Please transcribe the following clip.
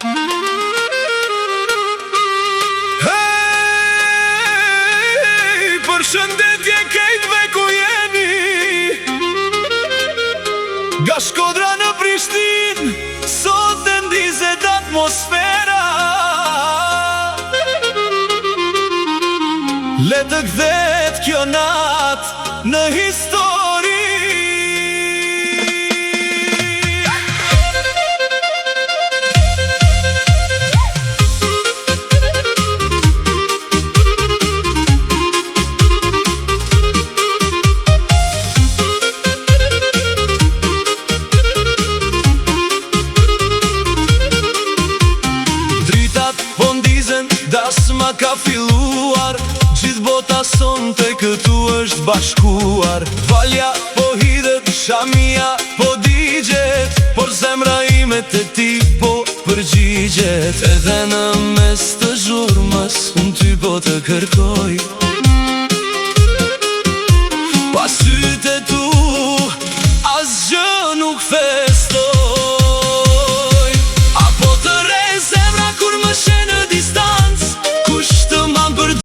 Hey, përshëndetje kejtve ku jeni, nga Shkodra në Prishtinë, sot e ndizet atmosfera. Le të kthehet kjo natë në histori. Dritat po ndizen, dasma ka filluar, gjithë bota son të këtu është bashkuar. Valja po hidhet, shamia po digjet, por zemra ime të ti po përgjigjet. Edhe në mes të zhurmës, unë ty po të kërkoj, pa sytë